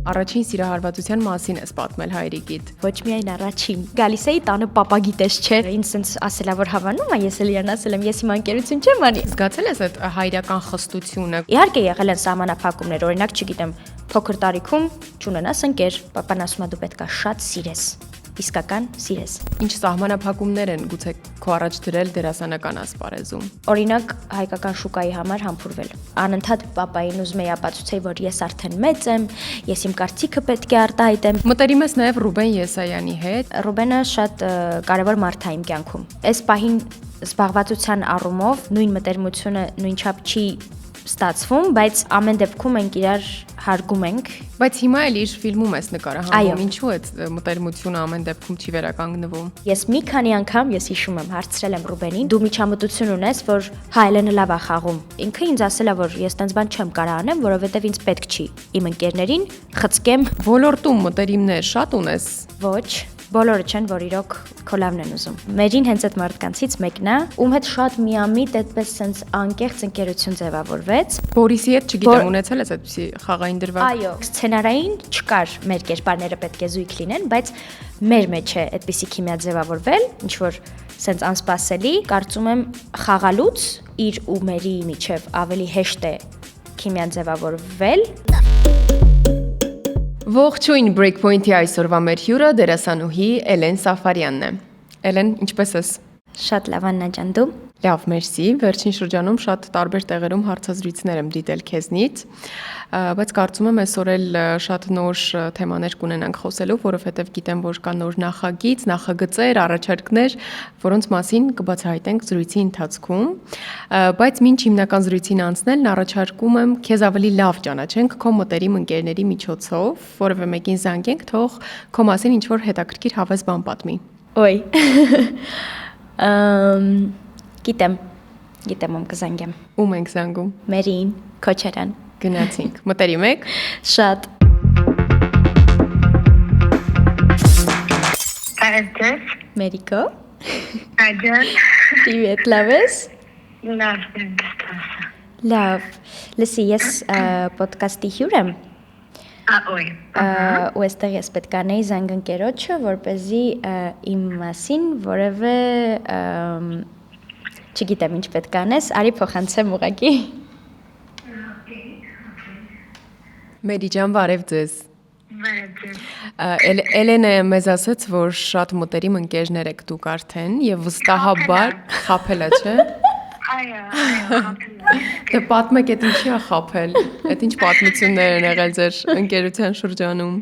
Առաջին սիրահարվածության մասին ես պատմել հայրիկիդ։ Ոչ միայն առաջին։ Գալիս էի տանը պապա գիտես չէ։ Ինձ sense ասելա որ հավանում է, ես էլ իրան ասել եմ, ես իմ անկերություն չեմ անի։ Զգացել ես այդ հայրական խստությունը։ Իհարկե եղել են սահմանափակումներ, օրինակ, չգիտեմ, փոքր տարիքում չունենաս ընկեր, պապան ասում է դու պետքա շատ սիրես, իսկական սիրես։ Ինչ սահմանափակումներ են գուցե քո առաջ դրել դերասանական ասպարեզում։ Օրինակ հայկական շուկայի համար համբուրվել։ Անընդհատ պապային ուզում էի ապացուցեի, որ ես արդեն մեծ եմ, ես իմ կարծիքը պետք է արտահայտեմ։ Մտերիմ ես նաև Ռուբեն Եսայանի հետ։ Ռուբենը շատ կարևոր մարդ է իմ կյանքում։ Այս պահին զբաղվածության առումով նույն մտերմությունը նույնչափ չի ստացվում, բայց ամեն դեպքում մենք իրար հարգում ենք։ Բայց հիմա էլ իր ֆիլմում ես նկարահանվում, Այո։ ինչու է մտերմությունը ամեն դեպքում չի վերականգնվում։ Ես մի քանի անգամ հիշում եմ, հարցրել եմ Ռուբենին, դու միջամտություն ունես, որ Հայելենը լավ է խաղում։ Ինքը ինձ ասել է, որ ես տենց բան չեմ կարող անեմ, որովհետև ինձ պետք չի իմ ընկերներին խցկեմ։ Ոլորտում մտերիմներ շատ ունես։ Ոչ, բոլորը չեն, որ իրոք քո լավն են ուզում։ Մերին հենց այդ մարդկանցից մեկն է, ում հետ շատ միամիտ այդպես sense անկեղծ ընկերություն ձևավորվեց։ Բորիսի հետ չգիտեմ, ունեցել ես այդպիսի խաղային դրվագ։ Այո, սցենարային չկար, մեր կերպարները պետք է զույգ լինեն, բայց մեր մեջ է այդպիսի քիմիա ձևավորվել, ինչ որ sense անսպասելի, կարծում եմ խաղալուց իր ու մերի միջև ավելի հեշտ է քիմիան ձևավորվել։ Ողջույն Breakpoint-ի այսօրվա մեր հյուրը դերասանուհի Էլեն Սաֆարյանն է։ Էլեն, ինչպե՞ս ես։ Շատ լավ Աննա ջան, դու։ Լավ, մերսի։ Վերջին շրջանում շատ տարբեր տեղերում հարցազրույցներ եմ դիտել քեզնից, բայց կարծում եմ այսօր էլ շատ նոր թեմաներ կունենանք խոսելու, որովհետև գիտեմ, որ կա նոր նախագիծ, նախագծեր, առաջարկներ, որոնց մասին կբացահայտենք զրույցի ընթացքում, բայց մինչ հիմնական զրույցին անցնելն առաջարկում եմ քեզ ավելի լավ ճանաչենք քո մտերիմ ընկերների միջոցով, որևէ մեկին զանգենք, թող քո մասին ինչ-որ հետաքրքիր հավես բան պատմի։ Ոյ։ Գիտեմ ում կզանգեմ։ Ում ենք զանգում։ Մերին, Քոչարյան։ Գնացինք։ Մտերիմ եք։ Շատ։ Привет. Մերիկո։ Աջան. Привет, լավ ես։ Լավ եմ դստասը։ Լավ։ Լսի, ես ոդկասթի հյուր եմ։ Ոյ։ Ու այստեղ ես պետք է անեի զանգ ընկերոջը, որպեսզի իմ մասին որևէ չգիտեմ ինչ պետք է անես, արի փոխանցեմ ուղակի։ Մերի ջան, բարև ձեզ։ Բարև։ Էլենը մեզ ասաց, որ շատ մտերիմ ընկերներ եք դուք արդեն եւ վստահաբար խափելա, չէ։ Այո, Դե պատմեք, այդ ինչի է խափել։ Այդ ինչ պատմություններ են եղել ձեր ընկերության շրջանում։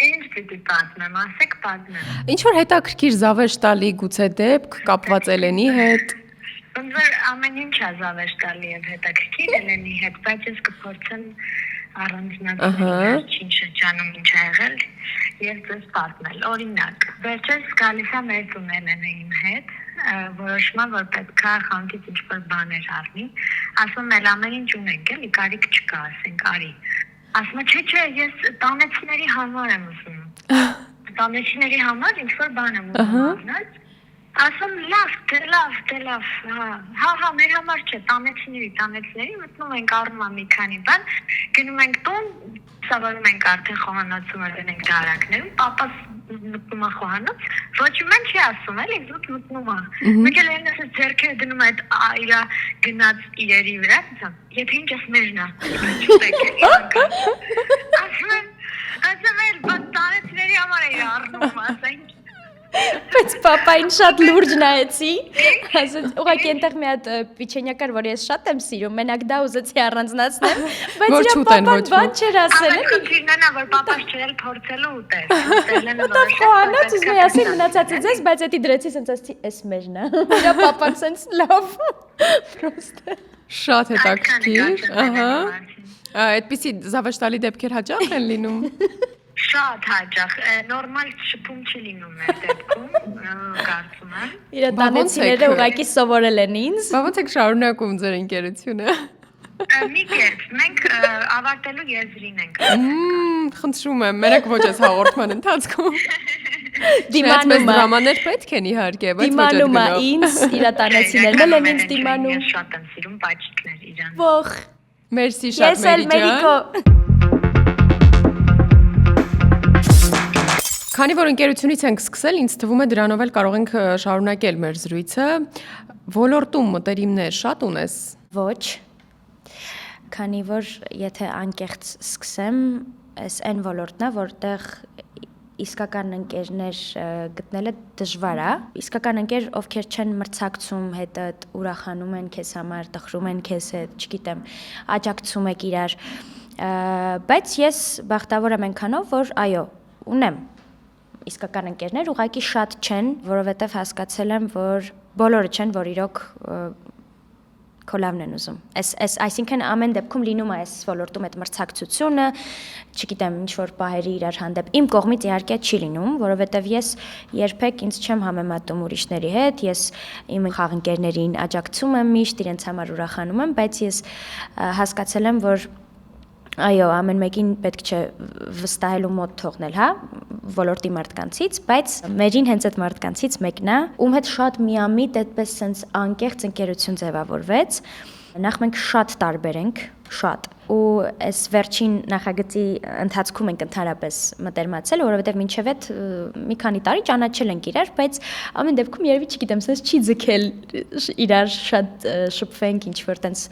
Ինչ պիտի պատմեմ, ասեք պատմեմ։ Ինչ որ հետաքրքիր զավեշ տալի գուցե դեպք կապված Էլենի հետ։ Ոնց որ ամեն ինչ ազավեշ տալի եւ հետաքրքիր Էլենի հետ, բայց ես կփորձեմ առանձնացնել ինչ շրջանում ինչ ա եղել եւ ձեզ պատմել։ Օրինակ, վերջերս գալիս է մեր տուն Էլենը իմ հետ, որոշման որ պետքա խանութից ինչ-որ բաներ առնի, ասում եմ ամեն ինչ ունենք, էլի կարիք չկա, ասենք արի։ Ասում է չէ, ես տանեցիների համար եմ ուզում։ Տանեցիների համար ինչ-որ բան եմ ուզում առնել։ Ասում լավ, հա, մեր համար չէ, տանեցիների, մտնում ենք առնում եմ մի քանի բան, գնում ենք տուն, սովորում ենք արդեն խոհանոցում ենք դարակներում, պապաս մտնում է խոհանոց, ոչ իմեն չի ասում, էլի զուտ մտնում է։ Մեկ էլ են ասած ձեռքերը դնում է այդ իրա գնաց իրերի վրա, եթե ինչ ես մեջնա, չտեք ասում էլ տանեցիների համար է առնում, ասենք Բայց պապային շատ լուրջ նայեցի, ասաց ուղղակի այնտեղ մի հատ պիչենյա կար, որ ես շատ եմ սիրում, մենակ դա ուզեցի առանձնացնել, բայց իր պապան բան չէր ասել, էլի։ Քիչնանա, որ պապաս չէր փորձելու ուտել։ Դա խոհանոց ուզում էի ասել մնացածը ձեզ, բայց էդի դրեցի սենց ասեցի, էս մեջն է։ Իր պապան սենց լավ։ Պրոստը։ Շատ հետաքրքիր, ահա։ Այդպիսի զավեշտալի դեպքեր հաճախ են լինում։ Շատ հաճախ, նորմալ շփում չի լինում մեր դեպքում, կարծում եմ։ Իր տանեցիները ուղղակի սովորել են ինձ։ Բա ո՞նց եք շարունակում ձեր ընկերությունը։ Մի կերպ, մենք ավարտելու եզրին ենք։ Խնդրում եմ, մենակ ոչ ես հաղորդման ընթացքում։ Դիմանումը դրամաներ պետք են իհարկե, բայց ոչ այդ դիմանում է ինձ, իր տանեցիներն էլ են ինձ դիմանում։ Ես շատ եմ սիրում պաճիկներ իրան։ Ող։ Մերսի շատ Ես էլ Մերի ջան։ Մերիկո։ Քանի որ ընկերությունից ենք սկսել, ինձ թվում է դրանով էլ կարող ենք շարունակել մեր զրույցը։ Ոլորտում մտերիմներ շատ ունես։ Ոչ։ Քանի որ եթե անկեղծ սկսեմ, այս այն ոլորտն է, որտեղ իսկական ընկերներ գտնելը դժվար է։ Իսկական ընկեր, ովքեր չեն մրցակցում հետդ, ուրախանում են քեզ համար, տխրում են քեզ հետ, չգիտեմ, աջակցում եք իրար։ Բայց ես բախտավոր եմ այնքանով, որ այո, ունեմ իսկական ընկերներ, ուղղակի շատ չեն, որովհետև հասկացել եմ, որ բոլորը չեն, որ իրոք քո լավն են ուզում։ Այսինքն ամեն դեպքում լինում է այս ոլորտում այդ մրցակցությունը, չգիտեմ, ինչ որ պահերի իրար հանդեպ իմ կողմից իհարկե չի լինում, որովհետև ես երբեք ինձ չեմ համեմատում ուրիշների հետ, ես իմ խաղընկերներին աջակցում եմ միշտ, իրենց համար ուրախանում եմ, բայց ես հասկացել եմ, որ այո, ամեն մեկին պետք չէ վստահելու մոտ թողնել, հա, ոլորտի մարդկանցից, բայց մերին հենց այդ մարդկանցից մեկն է, ում հետ շատ միամիտ այդպես sense անկեղծ ընկերություն ձևավորվեց։ Նախ մենք շատ տարբեր ենք, շատ, ու այս վերջին նախագծի ընթացքում ենք ընդհանրապես մտերմացել, որովհետև մինչև այդ մի քանի տարի ճանաչել ենք իրար, բայց ամեն դեպքում երևի չգիտեմ, sense չի ձգել իրար շատ շփվենք, ինչ որ տենց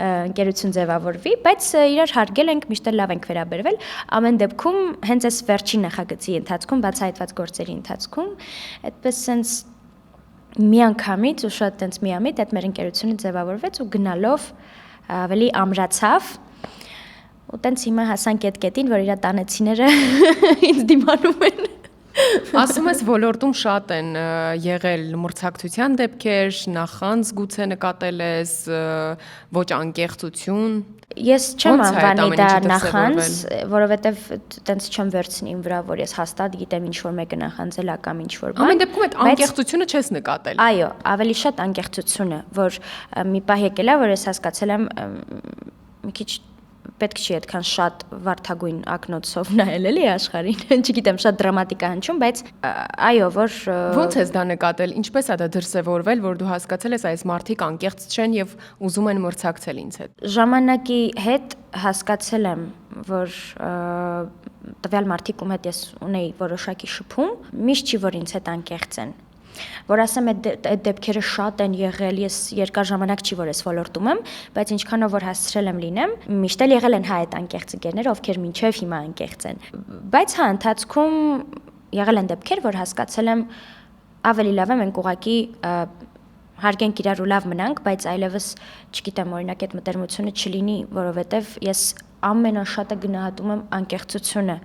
ընկերություն ձևավորվի, բայց իրար հարգել ենք, միշտ լավ ենք վերաբերվել։ Ամեն դեպքում հենց այս վերջին նախագծի ընթացքում, բացահայտված գործերի ընթացքում, այդպես sense միանգամից ու շատ տենց միամիտ այդ մեր ընկերությունը ձևավորվեց ու գնալով ավելի ամրացավ ու տենց հիմա հասանք այդ կետին, որ իրա տանեցիները ինձ դիմանում են։ Ասում ես ոլորտում շատ են եղել մրցակցության դեպքեր, նախանձ գուցե նկատել ես, ոչ անկեղծություն։ Ես չեմ անվանի դա նախանձ, որովհետև տենց չեմ վերցնի իմ վրա, որ ես հաստատ գիտեմ ինչ որ մեկը նախանձել է կամ ինչ որ բան։ Ամեն դեպքում այդ անկեղծությունը չես նկատել։ Այո, ավելի շատ անկեղծությունը, որ մի պահ եկել է, որ ես հասկացել եմ մի քիչ պետք չի այդքան շատ վարդագույն ակնոցով նայել էլի աշխարհին, չգիտեմ, շատ դրամատիկ է հնչում, բայց այո, որ ոնց ես դա նկատել, ինչպես է դա դրսևորվել, որ դու հասկացել ես այս մարդիկ անկեղծ չեն եւ ուզում են մրցակցել ինձ հետ։ Ժամանակի հետ հասկացել եմ, որ տվյալ մարդիկ ում հետ ես ունեի որոշակի շփում, միշտ չի որ ինձ հետ անկեղծ են։ Որ ասեմ այդ դեպքերը շատ են եղել, ես երկար ժամանակ չի որ ես ոլորտում եմ, բայց ինչքանով որ հասցրել եմ լինեմ, միշտ էլ եղել են հա այդ անկեղծ ընկերները, ովքեր մինչև հիմա անկեղծ են։ Բայց հա ընթացքում եղել են դեպքեր, որ հասկացել եմ ավելի լավ է մենք ուղղակի հարգենք իրար ու լավ մնանք, բայց այլևս չգիտեմ, օրինակ այդ մտերմությունը չլինի, որովհետև ես ամենաշատը գնահատում եմ անկեղծությունը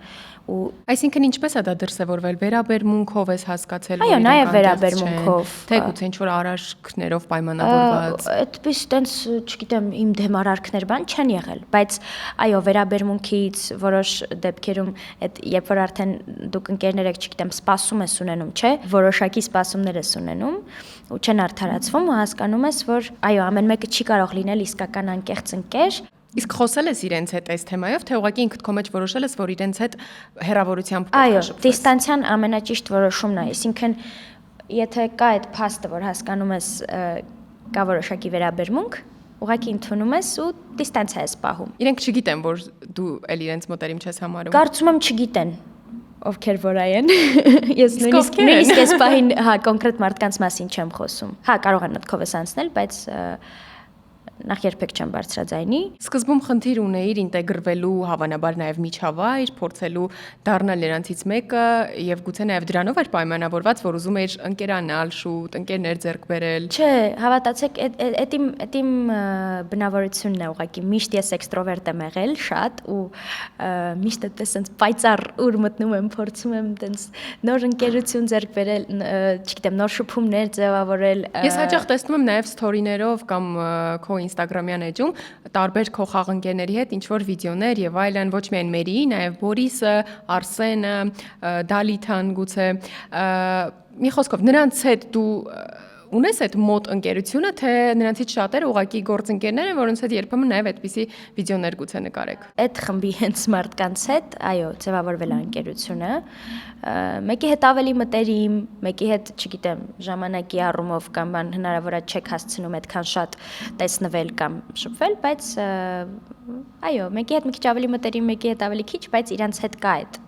ու այսինքն ինչպես է դա դրսևորվել վերաբերմունքով ես հասկացել այո նաև վերաբերմունքով թե գուցե ինչ որ արարքներով պայմանավորված այդպես տենց չգիտեմ իմ դեմ արարքներ բան չեն եղել բայց այո վերաբերմունքից որոշ դեպքերում այդ երբ որ արդեն դուք ընկերներ եք չգիտեմ սպասում ես ունենում չէ որոշակի սպասումներ ես ունենում ու չեն արդարացվում ու հասկանում ես որ այո ամեն մեկը չի կարող լինել իսկական անկեղծ ընկեր Իսկ խոսել ես իրենց հետ այս թեմայով, թե ուղղակի ինքդ քո մեջ որոշել ես, որ իրենց հետ հեռավորությամբ այո, դիստանցիան ամենաճիշտ որոշումն է, այսինքն եթե կա այդ փաստը, որ հասկանում ես կա որոշակի վերաբերմունք, ուղղակի ընդունում ես ու դիստանցիա ես պահում։ Իրենք չգիտեն, որ դու էլ իրենց մտերիմ չես համարում։ Կարծում եմ չգիտեն, ովքեր որ այն։ Ես նույնիսկ այս պահին հա կոնկրետ մարդկանց մասին չեմ խոսում։ Հա կարող են մտքովս անցնել, բայց նախ երբեք չեմ բարձրաձայնի։ Սկզբում խնդիր ունեիր ինտեգրվելու հավանաբար նաև միջավայր, փորձելու դառնալ նրանցից մեկը եւ գուցե նաև դրանով էր պայմանավորված, որ ուզում էիր ընկերանալ շուտ, ընկերներ ձեռք բերել։ Չէ, հավատացեք, այդ իմ բնավորությունն է ուղղակի միշտ ես էքստրովերտ եմ եղել շատ ու միշտ այդպես sense պայծառ ուր մտնում եմ, փորձում եմ այդպես նոր ընկերություն ձեռք բերել, չգիտեմ, նոր շփումներ ձևավորել։ Ես հաճախ տեսնում եմ նաև սթորիներով կամ քո Instagram-յան էջում տարբեր քո խաղընկերների հետ ինչ որ վիդեոներ եւ այլն ոչ միայն Մերի, նաեւ Բորիսը, Արսենը, Դալիթան գուցե մի խոսքով նրանց հետ դու ունես այդ մոտ ընկերությունը թե նրանցից շատերը ուղակի գործընկերներ են որոնց հետ երբեմն նաեւ այդպիսի վիդեոներ գուցե նկարեք այդ խմբի հենց մարդկանց հետ այո ձևավորվել է ընկերությունը մեկի հետ ավելի մտերիմ մեկի հետ չգիտեմ ժամանակի առումով կամ բան հնարավոր է չեք հասցնում այդքան շատ տեսնվել կամ շփվել բայց այո մեկի հետ մի քիչ ավելի մտերիմ մեկի հետ ավելի քիչ բայց իրանց հետ կա այդ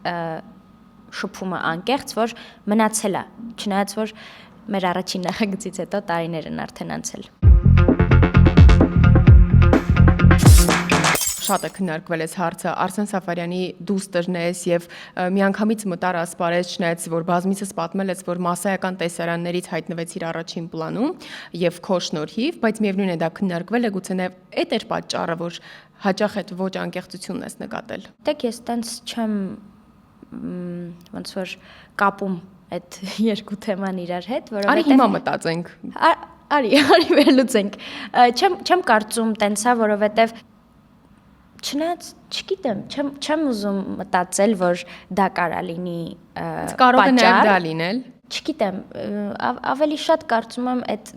շփումը անկեղծ, որ մնացել է, չնայած որ մեր առաջին նախագծից հետո տարիներ են արդեն անցել։ Շատ է քննարկվել այս հարցը Արսեն Սաֆարյանի դուստերն ես եւ միանգամից մտար ասպարեզ, չնայած որ բազմիցս պատմել ես, որ մասսայական տեսարաններից հայտնվեց իր առաջին պլանում եւ քո շնորհիվ, բայց միևնույն է դա քննարկվել է, գուցե նաեւ այդ էր պատճառը, որ հաճախ այդ ոչ անկեղծությունն ես նկատել։ Դեք ես տենց չեմ ոնց որ կապում այդ երկու թեման իրար հետ, որովհետեւ Արի հիմա մտածենք։ Արի վերլուծենք։ Չեմ կարծում տենցա, որովհետեւ չնայած չգիտեմ, չեմ ուզում մտածել, որ դա կարա լինի կարող է նաև դա լինել։ Չգիտեմ, ավելի շատ կարծում եմ այդ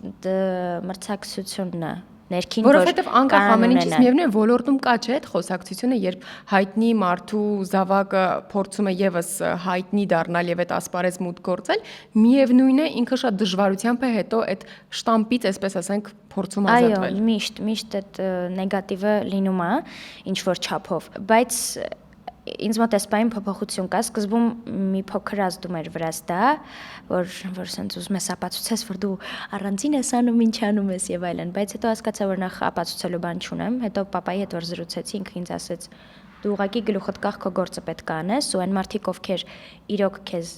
մրցակցությունն է ներքին, որովհետև անկախ ամեն ինչից միևնույն է ոլորտում կա չէ այդ խոսակցությունը, երբ հայտնի մարդու զավակը փորձում է եւս հայտնի դառնալ եւ այդ ասպարեզ մուտք գործել, միևնույն է ինքը շատ դժվարությամբ է հետո այդ շտամպից, այսպես ասենք, փորձում ազատվել։ Այո, միշտ այդ նեգատիվը լինում է ինչ որ չափով, բայց ինձ մոտ էս բան փոփոխություն կա, սկզբում մի փոքր ազդում էր վրաս դա, որ սենց ուզում ես ապացուցես, որ դու առանձին ես անում, ինչ անում ես եւ այլն, բայց հետո հասկացա, որ նախ ապացուցելու բան չունեմ, հետո papai հետ որ զրուցեցի, ինքը ինձ ասեց, դու ուղղակի գլուխդ կախ քո գործը պետք է անես, ու այն մարդիկ, ովքեր իրոք քեզ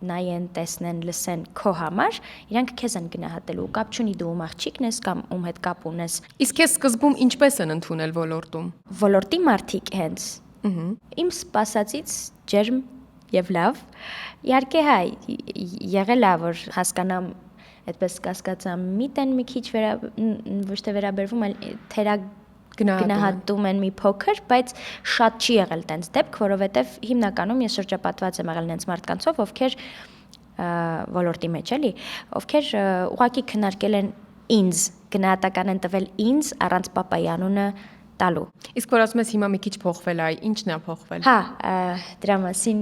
նայեն, տեսնեն, լսեն քո համար, իրանք քեզ են գնահատելու, կապ չունի դու ում աղջիկն ես կամ ում հետ կապ ունես։ Իսկ քեզ սկզբում ինչպես են ընդունել ոլորտում։ Ոլորտի մարդիկ հենց Իմ սպասածից ջերմ եւ լավ։ Իհարկե հայ եղել է որ հասկանամ, այդպես կասկածամ, միտեն մի քիչ ոչ թե վերաբերվում, այլ գնահատում են մի փոքր, բայց շատ չի եղել տենց դեպք, որովհետեւ հիմնականում ես շրջապատված եմ եղել նենց մարդկանցով, ովքեր ոլորտի մեջ էլի, ովքեր ուղղակի քննարկել են ինձ, գնահատական են տվել ինձ առանց papai անունը տալու։ Իսկ որ ասում ես հիմա մի քիչ փոխվել է, ինչն է փոխվել։ Հա, դրա մասին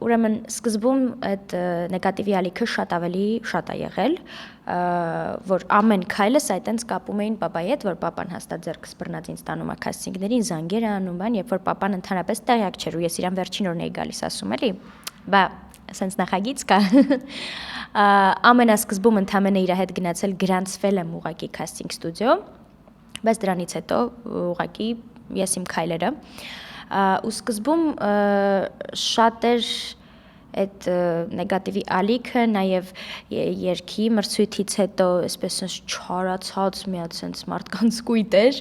ուրեմն սկզբում այդ նեգատիվի ալիքը շատ ավելի շատ է եղել, որ ամեն քայլս այտենց կապում էին papai հետ, որ papan հաստատ ձեռքս բռնած ինձ տանում է քասթինգներին, զանգեր անում բան, երբ որ papan ընդհանրապես տեղյակ չէր ու ես իրան վերջին օրն էի գալիս ասում էլի, բա սենց նախագիծ կա։ Ամենասկզբում ընդամենը իր հետ գնացել գրանցվել եմ ուղակի քասթինգ ստուդիո, բայց դրանից հետո ուղղակի ես իմ քայլերը ու սկզբում շատ էր այդ նեգատիվի ալիքը, նաև երկի մրցույթից հետո այսպես չարացած մի հատ sense մարդկանց կույտ էր,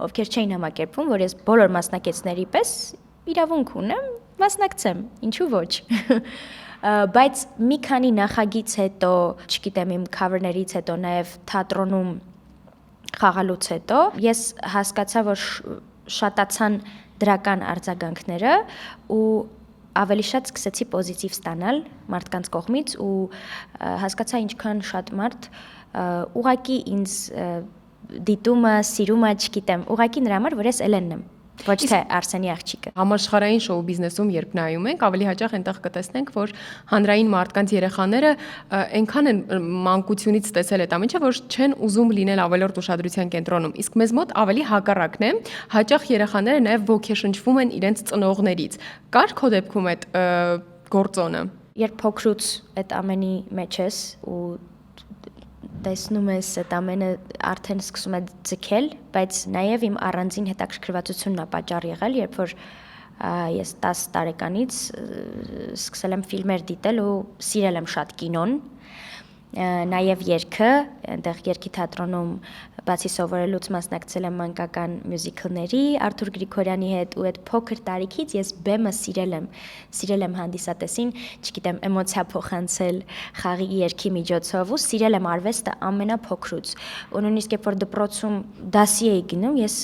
ովքեր չէին համակերպվում, որ ես բոլոր մասնակիցների պես իրավունք ունեմ, մասնակցեմ, ինչու ոչ։ Բայց մի քանի նախագիծ հետո, չգիտեմ, իմ cover-ներից հետո նաև թատրոնում խաղալուց հետո ես հասկացա, որ շատացան դրական արձագանքները ու ավելի շատ սկսեցի պոզիտիվ ստանալ մարդկանց կողմից ու հասկացա ինչքան շատ մարդ ուղղակի ինձ դիտում է, սիրում է, չգիտեմ, ուղղակի նրա համար, որ ես Էլենն եմ, ոչ թե Արսենի աղջիկը։ Համաշխարհային շոու բիզնեսում երբ նայում ենք, ավելի հաճախ այնտեղ կտեսնենք, որ հանրային մարդկանց երեխաները այնքան են մանկությունից տեսել այդ ամենը, որ չեն ուզում լինել ավելորդ ուշադրության կենտրոնում։ Իսկ մեզ մոտ ավելի հակառակն է, հաճախ երեխաները նաև ոգեշնչվում են իրենց ծնողներից։ Կար քո դեպքում այդ գործոնը։ Երբ փոքրուց այդ ամենի մեջ ես ու տեսնում ես այդ ամենը արդեն սկսում է ձգել, բայց նաև իմ առանձին հետաքրքրվածությունն է պատճառ եղել, երբ որ ես 10 տարեկանից սկսել եմ ֆիլմեր դիտել ու սիրել եմ շատ կինոն, նաև երգը, այնտեղ երգի թատրոնում բացի սովորելուց մասնակցել եմ մանկական մյուզիքլների Արթուր Գրիգորյանի հետ ու այդ փոքր տարիքից ես բեմը սիրել եմ հանդիսատեսին, չգիտեմ, էմոցիա փոխանցել խաղի երգի միջոցով ու սիրել եմ արվեստը ամենափոքրուց։ Ու նույնիսկ երբ որ դպրոցում դասի էի գնում, ես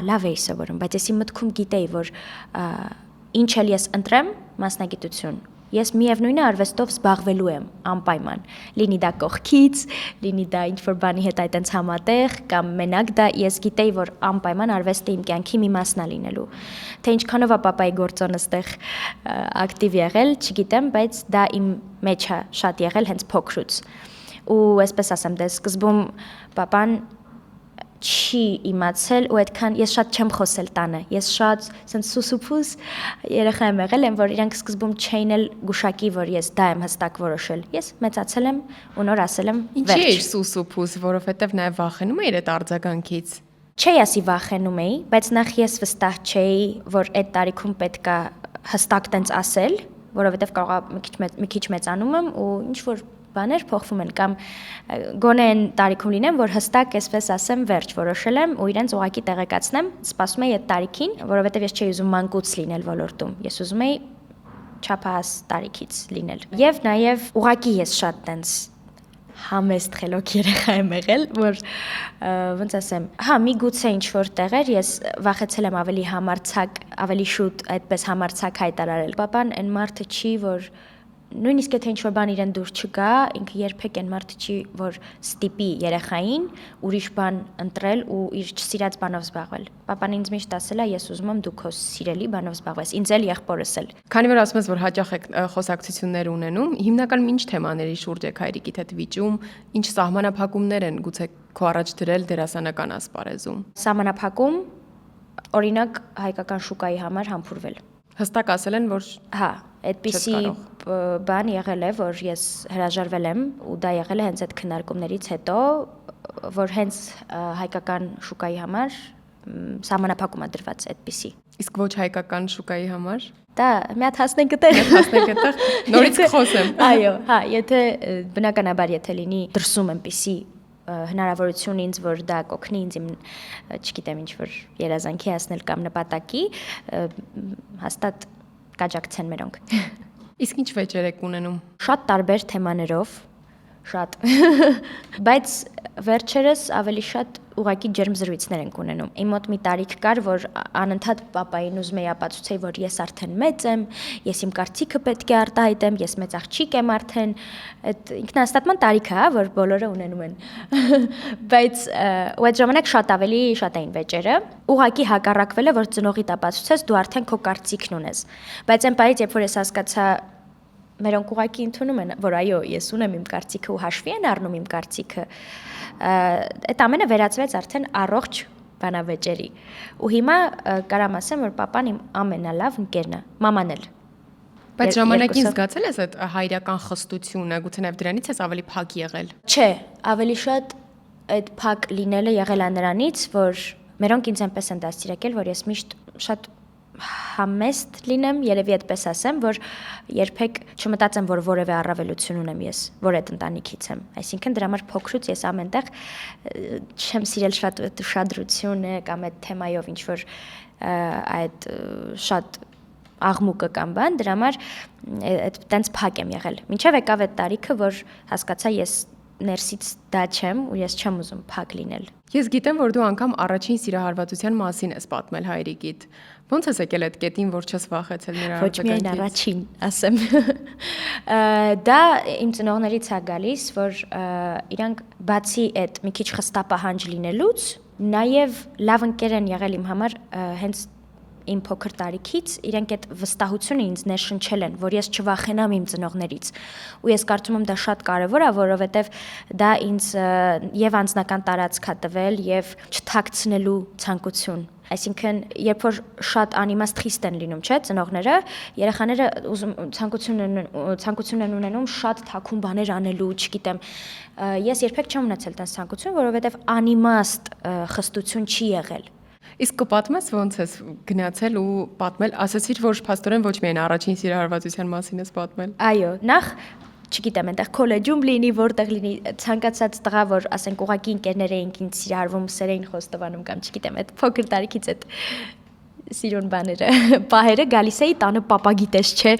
լավ էի սովորում, բայց ես իմ մտքում գիտեի, որ ինչ էլ ես ընտրեմ, մասնագիտություն Ես միևնույնը արվեստով զբաղվելու եմ անպայման, լինի դա կողքից, լինի դա ինչ-որ բանի հետ այտենց համատեղ, կամ մենակ դա ես գիտեի, որ անպայման արվեստը իմ կյանքի մի մասն է լինելու, թե ինչքանով է papai գործոնը ստեղ ակտիվ եղել, չգիտեմ, բայց դա իմ մեջ է շատ եղել հենց փոքրուց, ու այսպես ասեմ, դե սկզբում papan չի իմացել ու այդքան ես շատ չեմ խոսել տանը։ Ես շատ ասենց սուսուփուս երեխա եմ եղել, որ իրանք սկզբում չէին էլ գուշակի, որ ես դա եմ հստակ որոշել։ Ես մեծացել եմ ու նոր ասել եմ Ինչի՞ էր սուսուփուս, որովհետև նաև վախենում էիր այդ արձագանքից։ Չի ասի վախենում էի, բայց նախ ես վստահ չէի, որ այդ տարիքում պետքա հստակ տենց ասել, որովհետև կարողա մի քիչ մեծանում եմ ու ինչ որ բաներ փոխվում են կամ գոնե այն տարիքում լինեմ, որ հստակ այսպես ասեմ, վերջ որոշել եմ ու իրենց ուղակի տեղեկացնեմ, սպասում էի այդ տարիքին, որովհետև ես չէի ուզում մանկուց լինել ոլորտում։ Ես ուզում էի չափահաս տարիքից լինել։ Եվ նաև ուղակի ես շատ տենց համեստ խելոք երեխա եմ եղել, որ ոնց ասեմ, միգուցե ինչ որ տեղեր ես վախեցել եմ ավելի համարձակ, ավելի շուտ այդպես համարձակ հայտարարել։ Պապան այն մարդը չի, որ նույնիսկ եթե ինչ-որ բան իրեն դուր չգա, ինքը երբեք այն մարդը չի, որ ստիպի երեխային ուրիշ բան ընտրել ու իր չսիրած բանով զբաղվել։ Պապան ինձ միշտ ասել է, ես ուզում եմ դու քո սիրելի բանով զբաղվես, ինձ էլ եղբորս էլ։ Քանի որ ասում ես, որ հաճախ եք խոսակցություններ ունենում, հիմնականում ինչ թեմաների շուրջ եք հայրիկիդ հետ վիճում, ինչ սահմանափակումներ են գուցե քո առաջ դրել դերասանական ասպարեզում։ Սահմանափակում, օրինակ հայկական շուկայի համար համբուրվել։ Հստակ ասել են, որ այդպիսի բան եղել է, որ ես հրաժարվել եմ ու դա եղել է հենց այդ քննարկումներից հետո, որ հենց հայկական շուկայի համար սահմանափակում է դրված այդպիսի։ Իսկ ոչ հայկական շուկայի համար։ Դա մի հատ հասնենք այդտեղ։ Նորից կխոսեմ։ Այո, եթե բնականաբար եթե լինի դրսում այնպիսի հնարավորություն ինձ, որ դա կօգնի ինձ իմ, չգիտեմ, ինչ որ երազանքի հասնել կամ նպատակի, հաստատ կաջակցեն մերոնք։ Իսկ ինչ վեճեր եք ունենում։ Շատ տարբեր թեմաներով, շատ, բայց վերջերս ավելի շատ ուղղակի ջերմ զրույցներ ենք ունենում։ Իմ մոտ մի տարիք կար, որ անընդհատ պապային ուզում էի ապացուցեի, որ ես արդեն մեծ եմ, ես իմ կարծիքը պետք է արտահայտեմ, ես մեծ աղջիկ եմ արդեն, այդ ինքնահաստատման տարիքը, որ բոլորը ունենում են։ Բայց ու այդ ժամանակ շատ էին վեճերը, ուղղակի հակառակվել է, որ ծնողիդ ապացուցես, դու արդեն քո կարծիքն ունես։ Բայց այն պահից, երբ որ ես հասկացա մերոնք ուղղակի ընդունում են, որ այո, ես ունեմ իմ կարծիքը ու հաշվի են առնում իմ կարծիքը, այդ ամենը վերածվեց արդեն առողջ բանավեճերի։ Ու հիմա կարամ ասեմ, որ պապան իմ ամենալավ ընկերն է, մաման էլ։ Բայց ժամանակին զգացել ես այդ հայրական խստությունը, գուցե նաև դրանից ես ավելի փակ եղել։ Չէ, ավելի շատ այդ փակ լինելը եղել է նրանից, որ մերոնք ինձ այնպես են դաստիարակել, որ ես միշտ շատ համեստ լինեմ, երևի այդպես ասեմ, որ երբեք չմտածեմ, որ որևէ առավելություն ունեմ ես, որ այդ ընտանիքից եմ։ Այսինքն դրա համար փոքրուց ես ամենտեղ չեմ սիրել շատ ուշադրությունը կամ այդ թեմայով ինչ որ այդ շատ աղմուկը կամ բան, դրա համար այդ տենց փակ եմ եղել։ Մինչև եկավ այդ տարիքը, որ հասկացա ես ներսից դա չեմ ու ես չեմ ուզում փակ լինել։ Ես գիտեմ, որ դու անգամ առաջին սիրահարվածության մասին ես պատմել հայրիկիդ։ Ոնց ես եկել այդ կետին, որ չես վախեցել նրա արձագանքից։ Ոչ միայն առաջին, ասեմ։ Դա իմ ծնողներից է գալիս, որ իրանք բացի այդ մի քիչ խստապահանջ լինելուց, նաև լավ ընկեր են եղել իմ համար հենց իմ փոքր տարիքից, իրենք այդ վստահությունը ինձ ներշնչել են, որ ես չվախենամ իմ ծնողներից։ Ու ես կարծում եմ դա շատ կարևոր է, որովհետև դա ինձ եւ անձնական տարածք է տվել եւ չթաքցնելու ցանկություն։ Այսինքն, երբ որ շատ անիմաստ խիստ են լինում, չէ՞, ծնողները, երեխաները ցանկություն են ունենում շատ թաքուն բաներ անելու, չգիտեմ։ Ես երբեք չեմ ունեցել տես ցանկություն, որովհետև անիմաստ խստություն չի եղել։ Իսկ կպատմես ոնց ես գնացել ու պատմել, ասացիր, որ փաստորեն ոչ միայն առաջին սիրահարվածության մասին ես պատմել։ Այո, նախ չգիտեմ, այնտեղ քոլեջում լինի, որտեղ լինի ցանկացած տղա, որ ասենք ուղակի ընկերներ էինք ինձ սիրահարվում, սեր էին խոստովանում կամ չգիտեմ, այդ փոքր տարիքից այդ սիրուն բաները, պահերը գալիս էի տանը պապա գիտես չէ,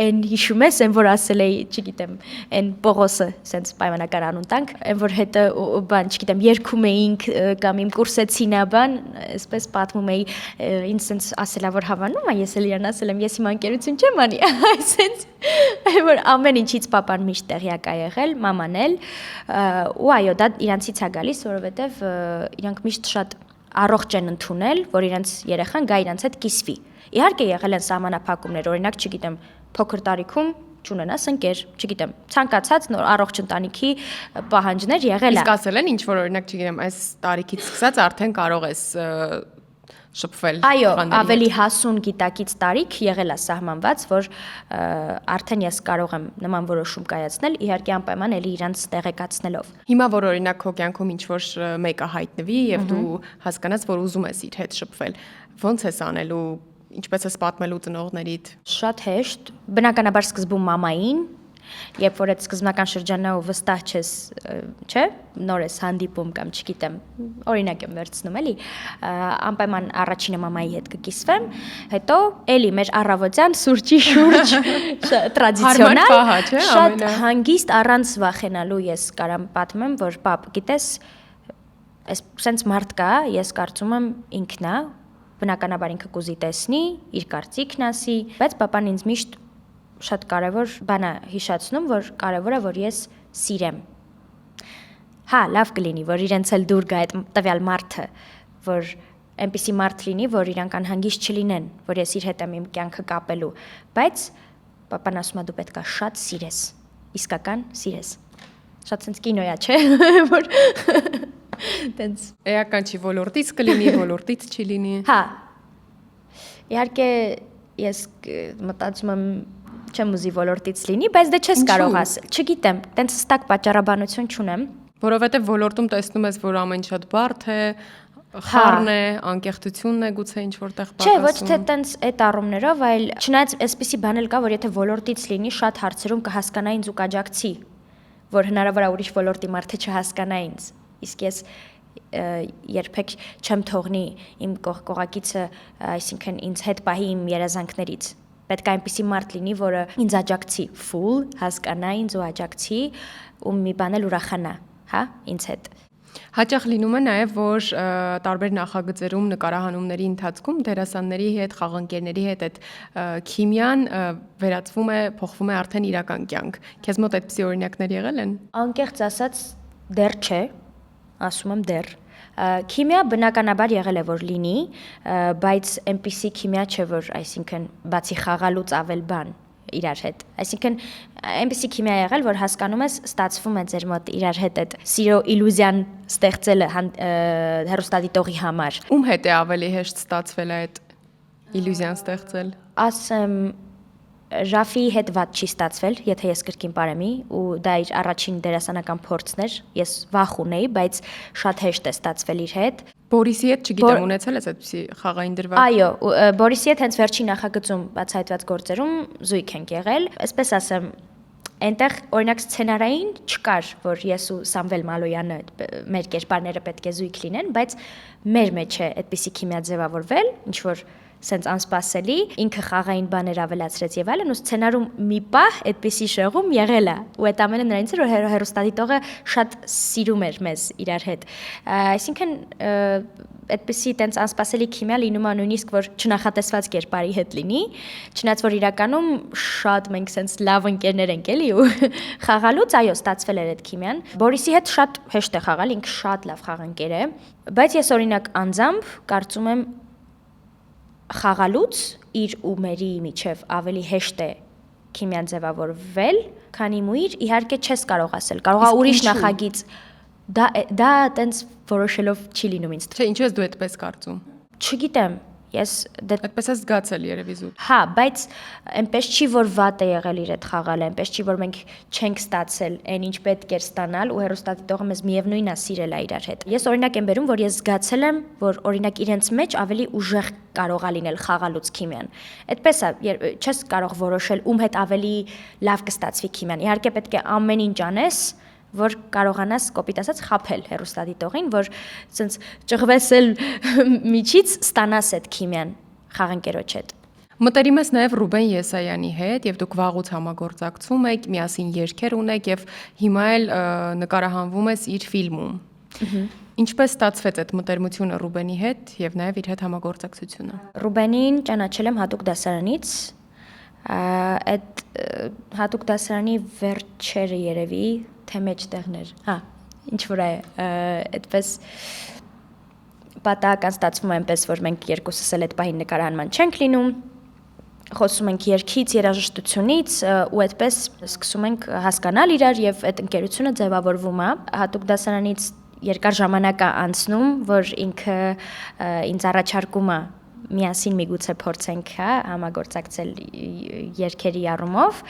այն հիշում ես, այն որ ասել էի, չգիտեմ, այն Պողոսը, սենց պայմանական անուն տանք, այն որ հետը բան, չգիտեմ, երգում էինք կամ իմ կուրսեցինա բան, այսպես պատմում էի, ինձ սենց ասելա որ հավանում է, ես էլ իրան ասել եմ, ես հիմա ընկերություն չեմ անի, այսենց, որ ամեն ինչից պապան միշտ տեղյակ է եղել, մաման էլ, ու այո, դա իրանցից է գալիս, որովհետև իրանք միշտ շատ առողջ են ընդունել, որ իրենց երեխան գա իրենց հետ կիսվի։ Իհարկե եղել են սահմանափակումներ, օրինակ, չգիտեմ, փոքր տարիքում չունենաս ընկեր, չգիտեմ, ցանկացած նոր առողջ ընտանիքի պահանջներ եղել է։ Իսկ ասել են ինչ որ օրինակ, չգիտեմ, այս տարիքից սկսած արդեն կարող ես շփվել։ Այո, ավելի հասուն գիտակից տարիք եղել է սահմանված, որ արդեն ես կարող եմ նման որոշում կայացնել, իհարկե անպայման էլի իրանց տեղեկացնելով։ Հիմա որ օրինակ քո կյանքում ինչ որ մեկը հայտնվի եւ դու հասկանաս, որ ուզում ես իր հետ շփվել, ոնց ես անելու, ինչպես ես պատմելու ծնողներիդ։ Շատ հեշտ, բնականաբար սկզբում մամային, երբ որ այդ սկզբնական շրջանն ու վստահ չես, չէ, նոր ես հանդիպում կամ չգիտեմ, օրինակ եմ վերցնում էլի, անպայման առաջինը մամայի հետ կկիսվեմ, հետո էլի մեր առավոտյան սուրճի շուրջ տրադիցիոնալ, շատ հանգիստ առանց վախենալու ես կարամ պատմեմ, որ պապ, գիտես, սենց մարդ կա, ես կարծում եմ ինքն է, բնականաբար ինքը կուզի տեսնի, իր կարծիքն ասի, բայց պապան ինձ միշտ շատ կարևոր բան է հիշացնում, որ կարևոր է, որ ես սիրեմ։ Հա, լավ կլինի, որ իրենց էլ դուր գա այդ տվյալ մարդը, որ այնպիսի մարդ լինի, որ իրանք անհանգիստ չլինեն, որ ես իր հետ եմ իմ կյանքը կապելու, բայց պապան ասում է դու պետք է շատ սիրես, իսկական սիրես։ Շատ sense կինոյա, չէ, որ տենց էական չի ոլորտից կլինի, ոլորտից չի լինի։ Հա։ Իհարկե ես մտածում եմ չեմ ուզի ոլորտից լինի, բայց դե չես կարող ասել։ Չգիտեմ, տենց հստակ պատճառաբանություն չունեմ, որովհետև ոլորտում տեսնում ես, որ ամեն շատ բարդ է, խառն է, անկեղծությունն է գուցե ինչ որտեղ պատասխանում։ Չէ, ոչ թե տենց այդ առումներով, այլ չնայած այսպիսի բան էլ կա, որ եթե ոլորտից լինի, շատ հարցերում կհասկանա ինձ ու կաջակցի, որ հնարավոր է ուրիշ ոլորտի մարդը չհասկանա ինձ։ Իսկ ես երբեք չեմ թողնի իմ կողակիցը, այսինքն ինձ հետ պահի իմ երազանքներից։ Պետք է այնպիսի մարդ լինի, որը ինձ աջակցի, full հասկանա ինձ ու աջակցի ու մի բան էլ ուրախանա, հա, ինձ հետ։ Հաճախ լինում է նաև, որ տարբեր նախագծերում նկարահանումների ընթացքում դերասանների հետ, խաղանկերների հետ այդ քիմիան վերածվում է, փոխվում է արդեն իրական կյանք։ Քեզ մոտ այդպիսի օրինակներ եղել են։ Անկեղծ ասած, դեռ չէ, ասում եմ դեռ։ Քիմիա բնականաբար եղել է որ լինի, բայց այնպիսի քիմիա չէ, որ այսինքն բացի խաղալուց ավել բան իրար հետ։ Այսինքն այնպիսի քիմիա եղել, որ հասկանում ես, ստացվում է ձեր մոտ իրար հետ այդ սիրո իլյուզիան ստեղծելը հեռուստադիտողի համար։ Ում հետ է ավելի հեշտ ստացվել այդ իլյուզիան ստեղծել։ Ասեմ Ռաֆիի հետ ված չի ստացվել, եթե ես կրկին paremi ու դա իր առաջին դերասանական փորձն էր, ես վախ ունեի, բայց շատ հեշտ է ստացվել իր հետ։ Բորիսի հետ չգիտեմ ունեցել ես այդպիսի խաղային դրվագ։ Այո, Բորիսի հետ հենց վերջին նախագծում բացահայտված գործերում զույգ ենք եղել, այսպես ասեմ, այնտեղ օրինակ սցենարային չկար, որ ես ու Սամվել Մալոյանը մեր կերպարները պետք է զույգ լինեն, բայց մեր մեջ է այդպիսի քիմիա ձևավորվել, ինչ որ սենց անսպասելի, ինքը խաղային բաներ ավելացրեց եւ այլն ու սցենարում մի պահ այդպիսի շեղում եղել է ու այդ ամենը նրանից էր որ հեռուստադիտողը շատ սիրում էր մեզ իրար հետ այսինքն այդպիսի տենց անսպասելի քիմիա լինում է նույնիսկ որ չնախատեսված կերպարի հետ լինի չնայած որ իրականում շատ մենք սենց լավ ընկերներ ենք էլի ու խաղալուց այո ստացվել էր այդ քիմիան Բորիսի հետ շատ հեշտ է խաղալ ինքը շատ լավ խաղընկեր է բայց ես օրինակ անձամբ կարծում եմ խաղալուց իր ու մերի միջև ավելի հեշտ է քիմիան ձևավորվել, քանի մույր իհարկե չես կարող ասել, կարող է ուրիշ նախագիծ դա տենց որոշելով չի լինում ինձ։ Չէ, ինչու ես դու այդպես կարծում։ Չգիտեմ, ես այդպես ես զգացել երևի զուտ։ Հա, բայց այնպես չի որ վատ է եղել իր այդ խաղալը, այնպես չի որ մենք չենք ստացել այն ինչ պետք էր ստանալ ու հեռուստադիտողը մեզ միևնույնն է սիրել իրար հետ։ Ես օրինակ եմ բերում, որ ես զգացել եմ, որ օրինակ իրենց մեջ ավելի ուժեղ կարող է լինել խաղալուց քիմիան։ Այդպես է, չես կարող որոշել ում հետ ավելի լավ կստացվի քիմիան։ Իհարկե պետք է ամեն ինչ անես որ կարողանաս կոպիտ ասած խափել հեռուստադիտողին, որ ցենց ճղվես էլ միջից ստանաս այդ քիմիան խաղընկերոջ հետ։ Մտերիմ ես նաև Ռուբեն Եսայանի հետ եւ դուք վաղուց համագործակցում եք, միասին երգեր ունեք եւ հիմա էլ նկարահանվում ես իր ֆիլմում։ Ինչպես ստացվեց այդ մտերմությունը Ռուբենի հետ եւ նաև իր հետ համագործակցությունը։ Ռուբենին ճանաչել եմ հատուկ դասարանից։ Այդ հատուկ դասարանի վերջերը երևի թե մեջտեղներ, հա, ինչ որ է, այդպես պատահական ստացվում է այնպես, որ մենք երկուսս էլ այդ պահին նկարահանման չենք լինում, խոսում ենք երգից, երաժշտությունից ու այդպես սկսում ենք հասկանալ իրար եւ այդ ընկերությունը ձևավորվում է։ Հատուկ դասարանից երկար ժամանակ է անցնում, որ ինքը ինձ առաջարկում է միասին միգուցե փորձենք, համագործակցել երգերի առումով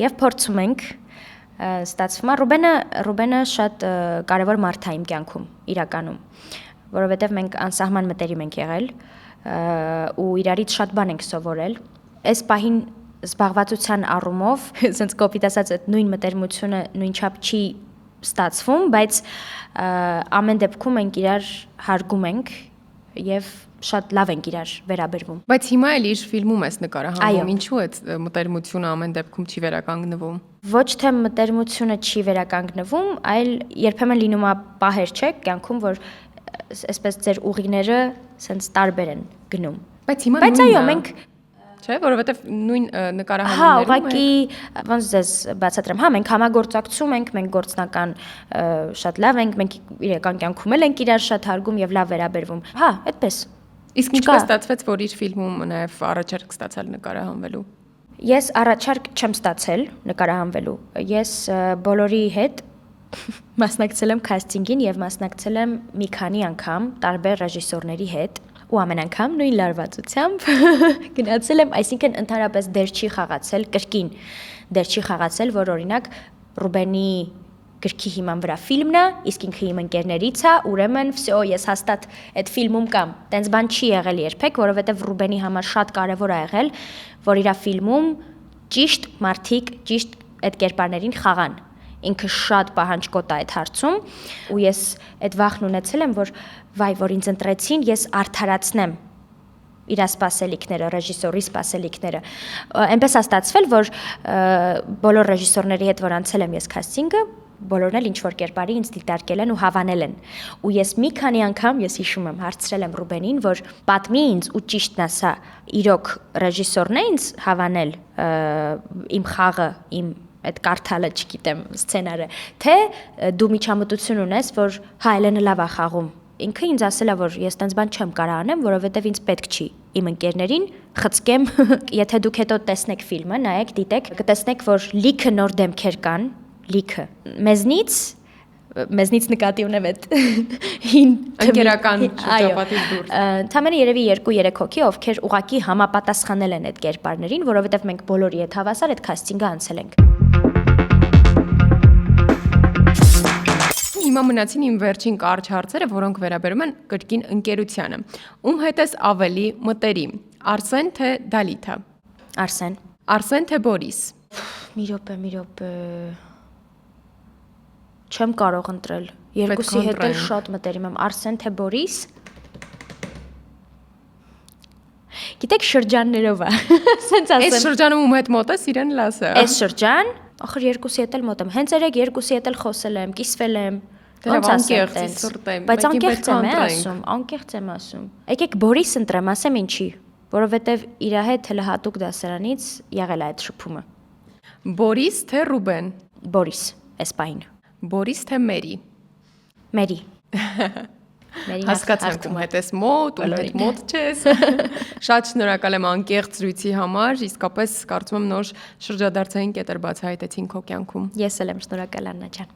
եւ փորձում ենք ստացվում է Ռուբենը շատ կարևոր մարդ է իմ կյանքում իրականում, որովհետեւ մենք անսահման մտերիմ ենք եղել ու իրարից շատ բան ենք սովորել։ Այս պահին զբաղվածության առումով, ասենց կոպիտ ասած, այդ նույն մտերմությունը նույնչափ չի ստացվում, բայց ամեն դեպքում մենք իրար հարգում ենք եւ շատ լավ ենք իրար վերաբերվում։ Բայց հիմա էլ իր ֆիլմում ես նկարահանվում, ինչու է մտերմությունը ամեն դեպքում չի վերականգնվում։ Ոչ թե մտերմությունը չի վերականգնվում, այլ երբեմն լինում է պահեր, չէ, կյանքում, որ այսպես ձեր ուղիները սենց տարբեր են գնում։ Բայց հիմա Բայց այո, մենք չէ, որովհետև նույն նկարահանումներում հա, ուղղակի ոնց ձեզ բացատրեմ, հա, մենք համագործակցում ենք, մենք գործնական շատ լավ ենք, մենք իրական կյանքում էլ ենք իրար շատ հարգում եւ լավ վերաբերվում։ Հա, այդպես։ Իսկ ինչպես ստացվեց, որ իր ֆիլմում նաև առաջարկ ստացալ նկարահանվելու։ Ես առաջարկ չեմ ստացել նկարահանվելու։ Ես բոլորի հետ մասնակցել եմ քասթինգին եւ մասնակցել եմ մի քանի անգամ տարբեր ռեժիսորների հետ ու ամեն անգամ նույն լարվածությամբ գնացել եմ, այսինքն ընդհանրապես դեր չի խաղացել, կրկին դեր չի խաղացել, որ օրինակ Ռուբենի գրքի հիման վրա ֆիլմն է, իսկ ինքը իմ ընկերներից է, ուրեմն վсё, ես հաստատ այդ ֆիլմում կամ։ Տենց բան չի եղել երբեք, որովհետև Ռուբենի համար շատ կարևոր է եղել, որ իր ֆիլմում ճիշտ մարդիկ, ճիշտ այդ կերպարներին խաղան։ Ինքը շատ պահանջկոտ է այդ հարցում, ու ես այդ վախն ունեցել եմ, որ վայ, որ ինձ ընտրեցին, ես արդարացնեմ իր սպասելիքները, ռեժիսորի սպասելիքները։ Այնպես է ստացվել, որ բոլոր ռեժիսորների հետ որ անցել եմ ես քասթինգը, բոլորն էլ ինչ-որ կերպարի ինձ դիտարկել են ու հավանել են։ Ու ես մի քանի անգամ, ես հիշում եմ, հարցրել եմ Ռուբենին, որ պատմի ինձ ու ճիշտն ասա, իրոք ռեժիսորն է ինձ հավանել իմ խաղը, իմ այդ կարդալը, չգիտեմ, սցենարը, թե դու միջամտություն ունես, որ հա, Էլենը լավ է խաղում։ Ինքը ինձ ասել է, որ ես տենց բան չեմ կարող անեմ, որովհետև ինձ պետք չի իմ ընկերներին խցկեմ, եթե դուք հետո տեսնեք ֆիլմը, նայեք, դիտեք, կտեսնեք, որ լիքը նոր դեմքեր կան, լիքը։ Մեզնից նկատի ունեմ այդ հին ընկերական շրջապատից դուրս։ Ընդամենը երևի 2-3 հոգի, ովքեր ուղակի համապատասխանել են այդ կերպարներին, որովհետև մենք բոլորի հետ հավասար այդ քասթինգը անցել ենք։ Հիմա մնացին իմ վերջին կարճ հարցերը, որոնք վերաբերում են կրկին ընկերությանը։ Ում հետ ես ավելի մտերիմ, Արսեն թե Դալիթա։ Արսեն։ Արսեն թե Բորիս։ Մի րոպե։ Չեմ կարող ընտրել։ Երկուսի հետ էլ շատ մտերիմ եմ, Արսեն թե Բորիս։ Գիտեք, շրջաններով է։ Սենց ասեմ։ Այս շրջանում ում հետ մոտ ես, իրեն լասը։ Այս շրջան, ախր երկուսի հետ էլ մոտ եմ։ Հենց երեք երկուսի հետ էլ խոսել եմ, կիսվել եմ։ Բայց անկեղծ եմ ասում։ Եկեք Բորիս ընտրեմ, ասեմ ինչի, որովհետև իր հետ հələ հատուկ դասարանից եղել է այդ շփումը։ Բորիս թե Ռուբեն։ Բորիս, այս պահին։ Բորիս թե Մերի։ Մերի։ Հասկացանք ում հետ ես մոտ, ում հետ մոտ չես։ Շատ շնորհակալ եմ անկեղծ զրույցի համար, իսկապես կարծում եմ նոր շրջադարձային կետեր բացահայտեցին քո կյանքում։ Ես էլ եմ շնորհակալ Աննա ջան։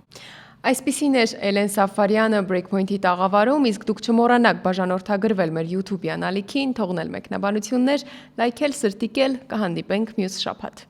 Այսպիսին էր Էլեն Սաֆարյանը Breakpoint-ի տաղավարում, իսկ դուք չմոռանաք բաժանորդագրվել մեր YouTube-յան ալիքին, թողնել մեկնաբանություններ, լայքել, սրտիկել, կհանդիպենք մյուս շաբաթ։